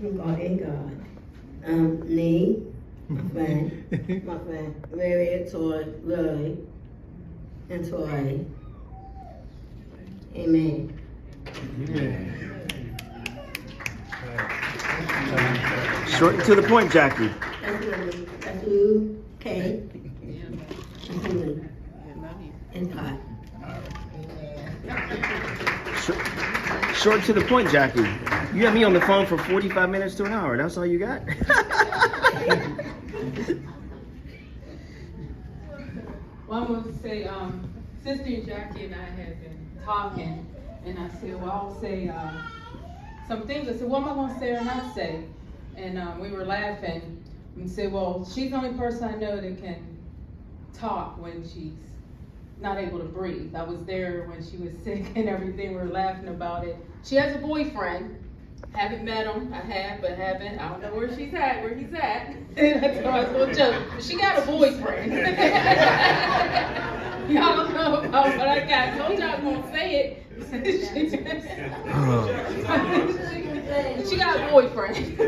God and God. Nee, my friend, Mary, Toy, Lily, and Toy. Amen. Short and to the point, Jackie. That's Lou, Kay, and Julie, and Pot. Short and to the point, Jackie. You had me on the phone for 45 minutes to an hour. That's all you got? Well, I want to say, Sister Jackie and I have been talking, and I said, well, I'll say some things. I said, what am I going to say or not say? And we were laughing and said, well, she's the only person I know that can talk when she's not able to breathe. I was there when she was sick and everything. We were laughing about it. She has a boyfriend. Haven't met him. I have, but haven't. I don't know where he's at. That's why I was going to joke. But she got a boyfriend. Y'all don't know about what I got. I told y'all I was going to say it. She got a boyfriend.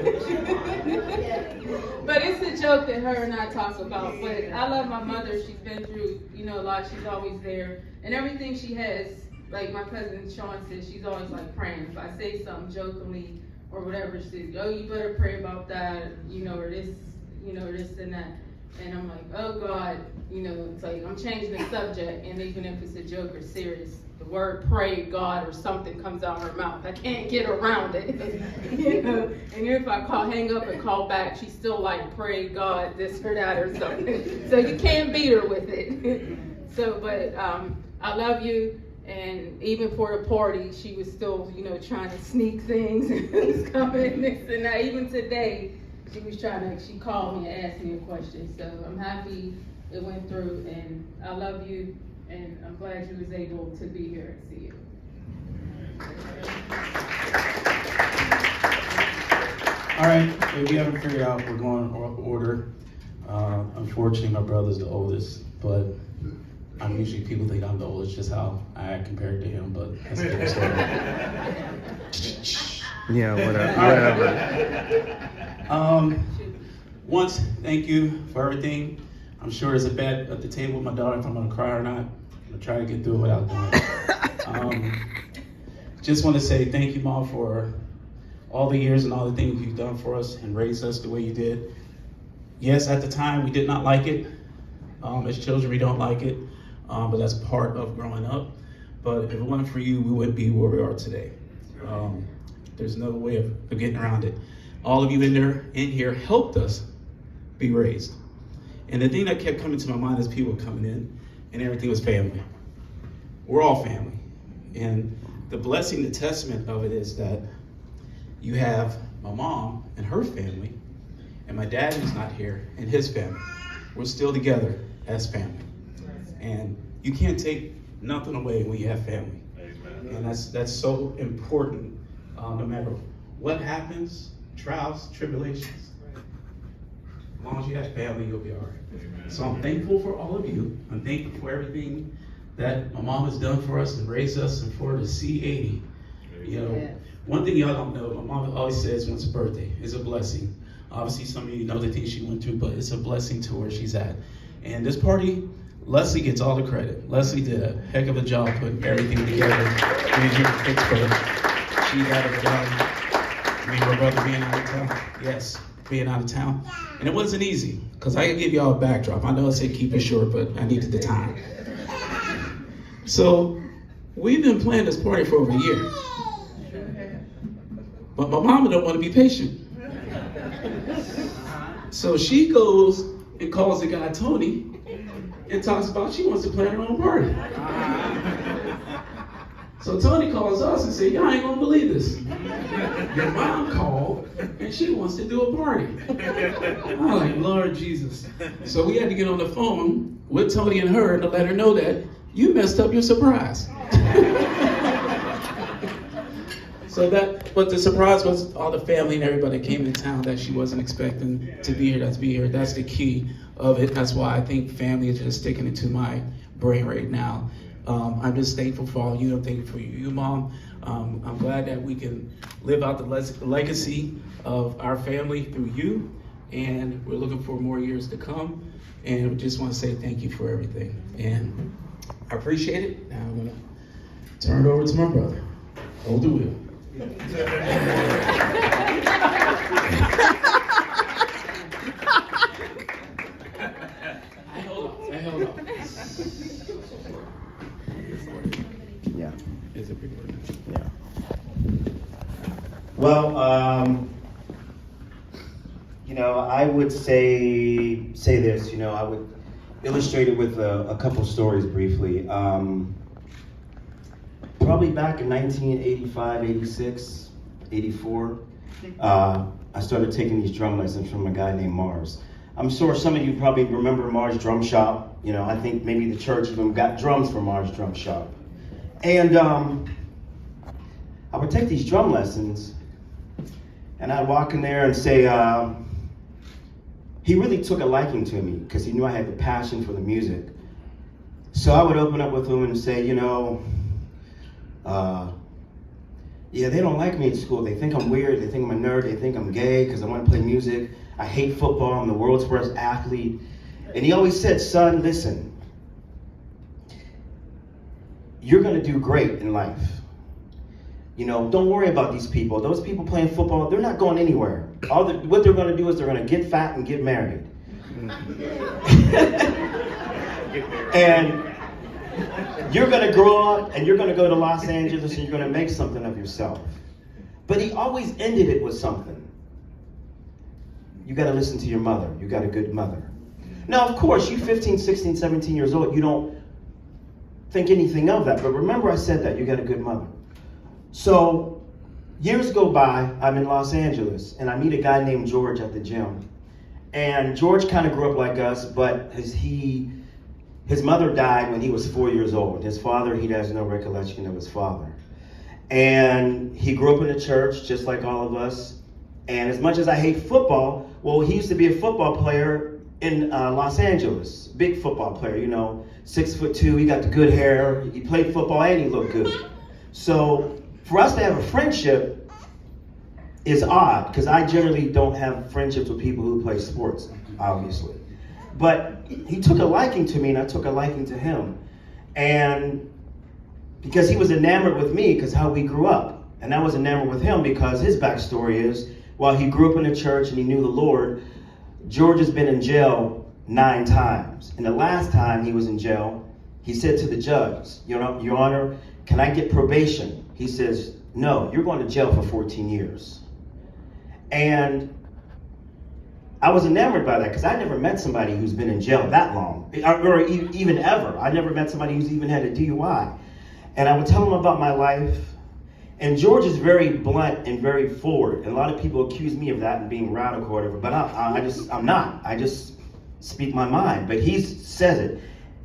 But it's a joke that her and I talk about. But I love my mother. She's been through, a lot. She's always there. And everything she has, like my cousin Sean said, she's always like praying. If I say something jokingly or whatever, she says, oh, you better pray about that, or this, this and that. And I'm like, oh God, it's like I'm changing the subject. And even if it's a joke or serious, the word pray God or something comes out of her mouth. I can't get around it. And if I hang up and call back, she's still like, pray God, this or that or something. So you can't beat her with it. So, but I love you. And even for the party, she was still, trying to sneak things and who's coming, this and that. Even today, she called me and asked me a question. So I'm happy it went through, and I love you, and I'm glad you was able to be here and see you. All right, if you haven't figured out, we're going in order. Unfortunately, my brother's the oldest, but I'm usually, people think I'm the oldest, just how I act compared to him, but that's a different story. Yeah, whatever. Once, thank you for everything. I'm sure there's a bet at the table with my daughter if I'm gonna cry or not. I'm gonna try to get through it without doing it. Just want to say thank you, Mom, for all the years and all the things you've done for us and raised us the way you did. Yes, at the time we did not like it. As children, we don't like it, but that's part of growing up. But if it wasn't for you, we wouldn't be where we are today. There's no way of getting around it. All of you in here helped us be raised. And the thing that kept coming to my mind as people were coming in, and everything was family. We're all family. And the blessing, the testament of it is that you have my mom and her family, and my dad who's not here and his family. We're still together as family. And you can't take nothing away when you have family. And that's so important, no matter what happens, trials, tribulations. As long as you have family, you'll be all right. So I'm thankful for all of you. I'm thankful for everything that my mom has done for us and raised us, and for the C80. One thing y'all don't know, my mom always says once a birthday is a blessing. Obviously, some of you know the things she went through, but it's a blessing to where she's at. And this party, Leslie gets all the credit. Leslie did a heck of a job putting everything together. Being here in Pittsburgh, she had a job. Her brother being out of town. Yes, being out of town. And it wasn't easy, because I could give y'all a backdrop. I know I said keep it short, but I needed the time. So we've been planning this party for over a year. But my mama don't want to be patient. So she goes and calls the guy Tony and talks about she wants to plan her own party. So Tony calls us and said, y'all ain't gonna believe this. Your mom called and she wants to do a party. I'm like, Lord Jesus. So we had to get on the phone with Tony and her to let her know that you messed up your surprise. But the surprise was all the family and everybody that came into town that she wasn't expecting to be here, That's the key of it. That's why I think family is just sticking into my brain right now. I'm just thankful for all you. I'm thankful for you, Mom. I'm glad that we can live out the legacy of our family through you, and we're looking for more years to come. And we just want to say thank you for everything. And I appreciate it. Now I'm going to turn it over to my brother. Hold the wheel. I held on. Yeah. It's a big word. Yeah. Well, I would say this. I would illustrate it with a couple stories briefly. Probably back in 1985, 86, 84, I started taking these drum lessons from a guy named Mars. I'm sure some of you probably remember Mars Drum Shop. I think maybe the church even got drums from Mars Drum Shop. And I would take these drum lessons, and I'd walk in there and say, he really took a liking to me because he knew I had the passion for the music. So I would open up with him and say, yeah, they don't like me at school. They think I'm weird. They think I'm a nerd. They think I'm gay because I want to play music. I hate football. I'm the world's worst athlete. And he always said, son, listen, you're going to do great in life. Don't worry about these people. Those people playing football, they're not going anywhere. What they're going to do is they're going to get fat and get married. And you're going to grow up and you're going to go to Los Angeles and you're going to make something of yourself. But he always ended it with something. You got to listen to your mother. You got a good mother. Now, of course, you 15, 16, 17 years old, you don't think anything of that. But remember I said that. You got a good mother. So years go by, I'm in Los Angeles, and I meet a guy named George at the gym. And George kind of grew up like us, but his mother died when he was 4 years old. His father, he has no recollection of his father. And he grew up in the church, just like all of us. And as much as I hate football, well, he used to be a football player in Los Angeles. Big football player, 6'2", he got the good hair. He played football and he looked good. So for us to have a friendship is odd, because I generally don't have friendships with people who play sports, obviously. But he took a liking to me, and I took a liking to him. And because he was enamored with me, because how we grew up. And I was enamored with him because his backstory is, while he grew up in the church and he knew the Lord, George has been in jail 9 times. And the last time he was in jail, he said to the judge, Your Honor, can I get probation? He says, no, you're going to jail for 14 years. And I was enamored by that because I never met somebody who's been in jail that long, or even ever. I never met somebody who's even had a DUI. And I would tell him about my life. And George is very blunt and very forward. And a lot of people accuse me of that and being radical or whatever, but I'm not. I just speak my mind. But he says it.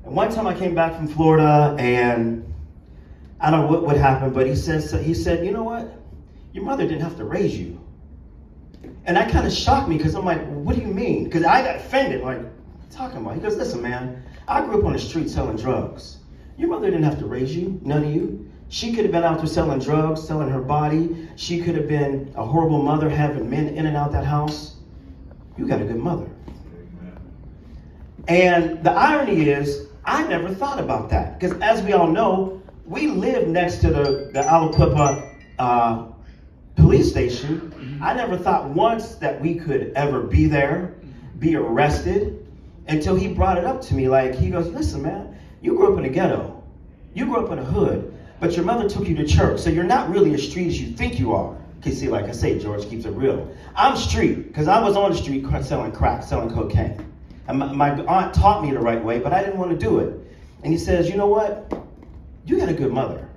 And one time I came back from Florida, and I don't know what happened, but he said, you know what? Your mother didn't have to raise you. And that kind of shocked me, because I'm like, what do you mean? Because I got offended, like, what are you talking about? He goes, listen, man, I grew up on the street selling drugs. Your mother didn't have to raise you, none of you. She could have been out there selling drugs, selling her body. She could have been a horrible mother, having men in and out that house. You got a good mother. And the irony is, I never thought about that. Because as we all know, we live next to the Alapupa police station. I never thought once that we could ever be there, be arrested, until he brought it up to me. Like, he goes, listen, man, you grew up in a ghetto. You grew up in a hood, but your mother took you to church, so you're not really as street as you think you are. Because see, like I say, George keeps it real. I'm street, because I was on the street selling crack, selling cocaine. And my aunt taught me the right way, but I didn't want to do it. And he says, you know what? You got a good mother.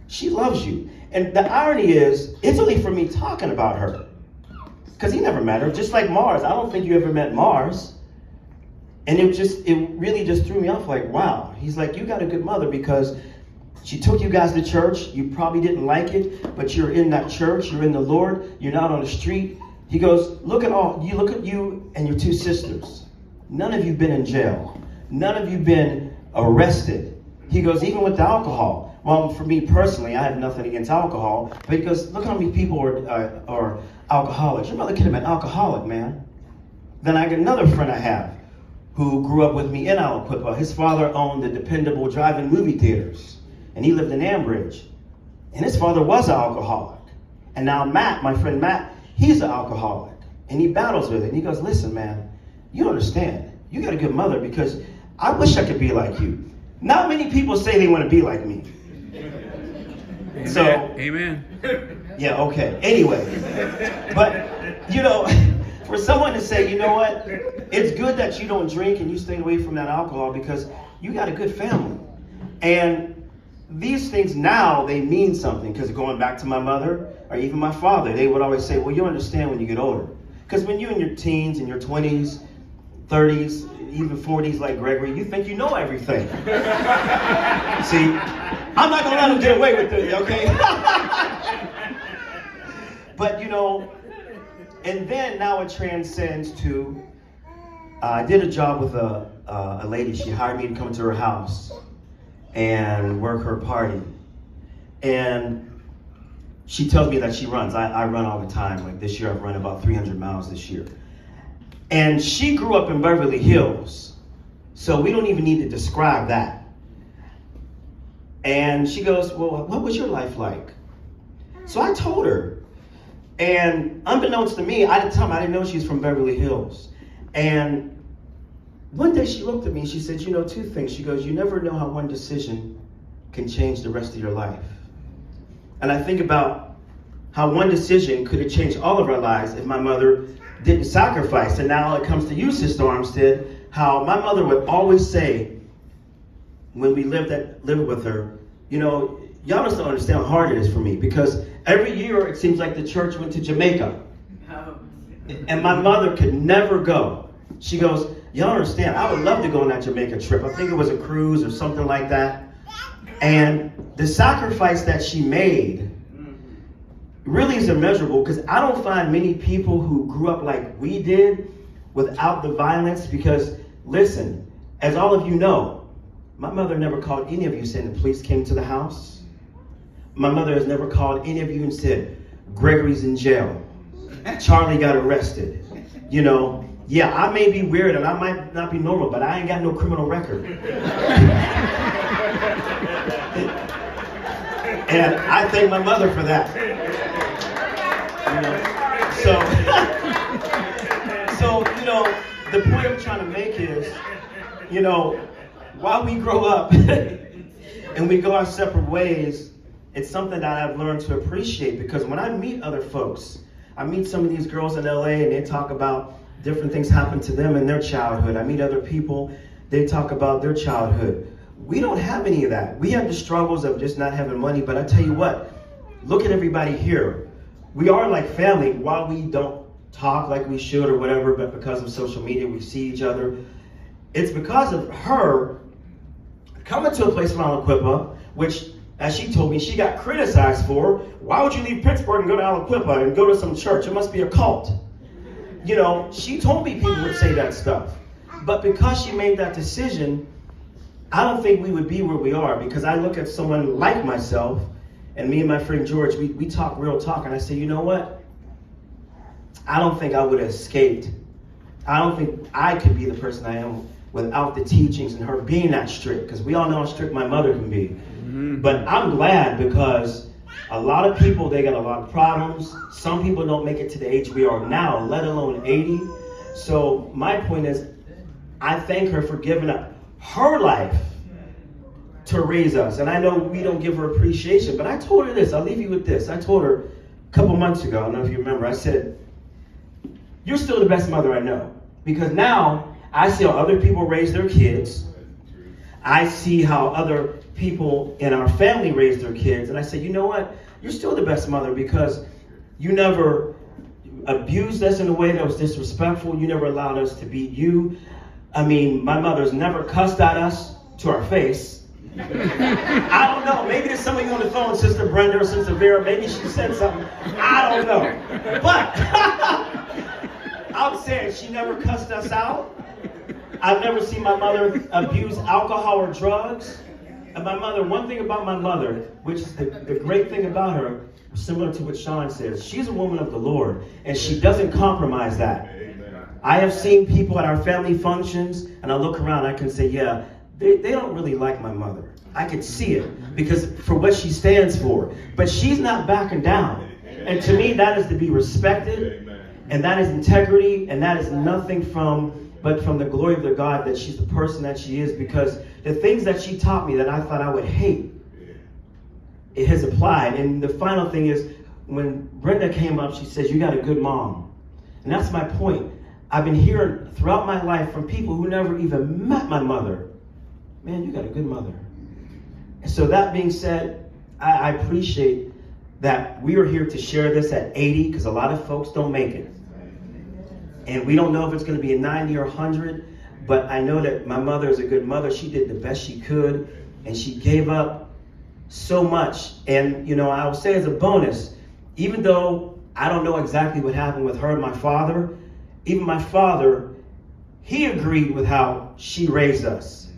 She loves you. And the irony is, it's only for me talking about her. Because he never met her, just like Mars. I don't think you ever met Mars. And it really just threw me off, like, wow. He's like, you got a good mother, because she took you guys to church. You probably didn't like it, but you're in that church. You're in the Lord. You're not on the street. He goes, look at you and your 2 sisters. None of you been in jail. None of you been arrested. He goes, even with the alcohol. Well, for me personally, I have nothing against alcohol. But he goes, look how many people are alcoholics. Your mother could have been alcoholic, man. Then I got another friend I have who grew up with me in Aliquippa. His father owned the Dependable Drive-In movie theaters. And he lived in Ambridge. And his father was an alcoholic. And now Matt, my friend Matt, he's an alcoholic. And he battles with it. And he goes, listen, man, you don't understand. You got a good mother because I wish I could be like you. Not many people say they want to be like me. Amen. So, amen. Yeah, okay. Anyway, but, you know, for someone to say, you know what, it's good that you don't drink and you stay away from that alcohol because you got a good family. And these things now, they mean something, because going back to my mother or even my father, they would always say, well, you'll understand when you get older. Because when you're in your teens, in your 20s, 30s, even 40s like Gregory, you think you know everything. See, I'm not going to let him get away with it, okay? But, you know, and then now it transcends to, I did a job with a lady. She hired me to come to her house and work her party. And she tells me that she runs. I run all the time. Like this year, I've run about 300 miles this year. And she grew up in Beverly Hills. So we don't even need to describe that. And she goes, well, what was your life like? So I told her. And unbeknownst to me, at the time, I didn't know she was from Beverly Hills. And one day she looked at me and she said, you know, two things. She goes, you never know how one decision can change the rest of your life. And I think about how one decision could have changed all of our lives if my mother didn't sacrifice. And now it comes to you, Sister Armstead, how my mother would always say, when we lived with her, you know, y'all just don't understand how hard it is for me, because every year it seems like the church went to Jamaica. And my mother could never go. She goes, y'all don't understand, I would love to go on that Jamaica trip. I think it was a cruise or something like that. And the sacrifice that she made really is immeasurable, because I don't find many people who grew up like we did without the violence. Because listen, as all of you know, my mother never called any of you saying the police came to the house. My mother has never called any of you and said, Gregory's in jail. Charlie got arrested. You know, yeah, I may be weird and I might not be normal, but I ain't got no criminal record. And I thank my mother for that. You know, so, you know, the point I'm trying to make is, you know, while we grow up and we go our separate ways, it's something that I've learned to appreciate, because when I meet other folks, I meet some of these girls in LA and they talk about different things happened to them in their childhood. I meet other people, they talk about their childhood. We don't have any of that. We have the struggles of just not having money, but I tell you what, look at everybody here. We are like family. While we don't talk like we should or whatever, but because of social media, we see each other. It's because of her coming to a place around Aliquippa, which, as she told me, she got criticized for. Why would you leave Pittsburgh and go to Aliquippa and go to some church? It must be a cult. You know, she told me people would say that stuff. But because she made that decision, I don't think we would be where we are, because I look at someone like myself, and me and my friend George, we talk real talk, and I say, you know what? I don't think I would have escaped. I don't think I could be the person I am without the teachings and her being that strict, because we all know how strict my mother can be. Mm-hmm. But I'm glad, because a lot of people, they got a lot of problems. Some people don't make it to the age we are now, let alone 80. So my point is, I thank her for giving up her life to raise us. And I know we don't give her appreciation, but I told her this. I'll leave you with this. I told her a couple months ago, I don't know if you remember, I said, you're still the best mother I know. Because now I see how other people raise their kids. I see how other people in our family raise their kids. And I said, you know what? You're still the best mother, because you never abused us in a way that was disrespectful. You never allowed us to beat you. I mean, my mother's never cussed at us to our face. I don't know. Maybe there's somebody on the phone, Sister Brenda or Sister Vera. Maybe she said something. I don't know. But I'm saying she never cussed us out. I've never seen my mother abuse alcohol or drugs. And my mother, one thing about my mother, which is the great thing about her, similar to what Sean says, she's a woman of the Lord, and she doesn't compromise that. I have seen people at our family functions, and I look around, I can say, yeah, they don't really like my mother. I can see it, because for what she stands for. But she's not backing down. And to me, that is to be respected, and that is integrity, and that is nothing but from the glory of the God that she's the person that she is, because the things that she taught me that I thought I would hate, it has applied. And the final thing is, when Brenda came up, she says, you got a good mom. And that's my point. I've been hearing throughout my life from people who never even met my mother, man, you got a good mother. And so that being said, I appreciate that we are here to share this at 80, because a lot of folks don't make it. And we don't know if it's going to be a 90 or 100, but I know that my mother is a good mother. She did the best she could, and she gave up so much. And, you know, I will say as a bonus, even though I don't know exactly what happened with her and my father, even my father, he agreed with how she raised us.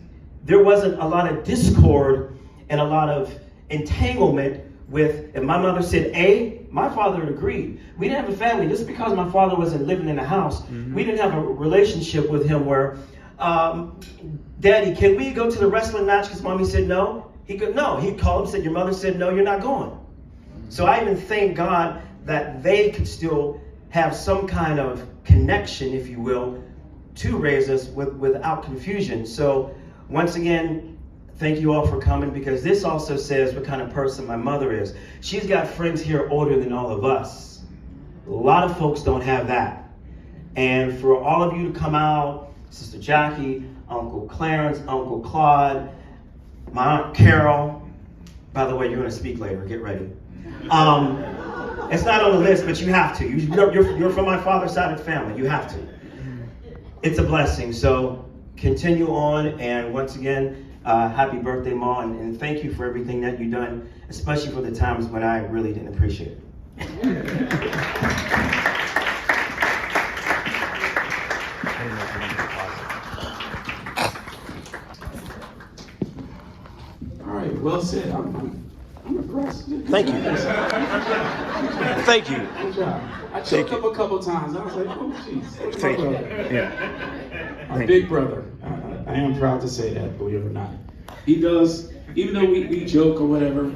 There wasn't a lot of discord and a lot of entanglement with, if my mother said A, my father agreed. We didn't have a family. Just because my father wasn't living in the house, we didn't have a relationship with him where, Daddy, can we go to the wrestling match because Mommy said no? He could, no. He'd call him, said, your mother said no, you're not going. So I even thank God that they could still have some kind of connection, if you will, to raise us without confusion. So once again, thank you all for coming, because this also says what kind of person my mother is. She's got friends here older than all of us. A lot of folks don't have that. And for all of you to come out, Sister Jackie, Uncle Clarence, Uncle Claude, my Aunt Carol, by the way, you're going to speak later, get ready. It's not on the list, but you have to. You're from my father's side of the family. You have to. It's a blessing. So continue on, and once again, happy birthday, Ma, and thank you for everything that you've done, especially for the times when I really didn't appreciate it. All right, well said. I'm impressed. Thank you. Thank you. Good job. I choked up a couple times. I was like, oh, jeez. Thank you. Yeah. My big brother. I am proud to say that, believe it or not. He does, even though we joke or whatever,